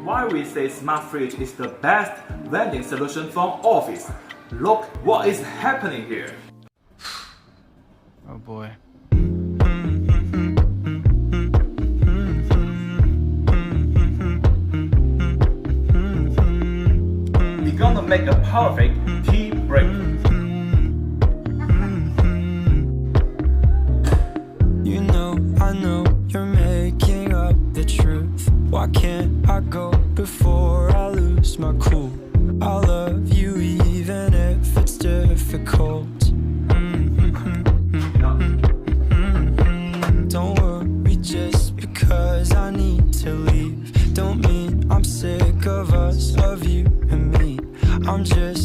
why we say smart fridge is the best vending solution for office. Look what is happening here. Oh boy. We're gonna make a perfect tea break. You know, I know you're making up the truth. Why can't I go before I lose my cool? I love you even if it's difficult. Don't worry just because I need to leave. Don't mean I'm sick of us, of you and me. I'm just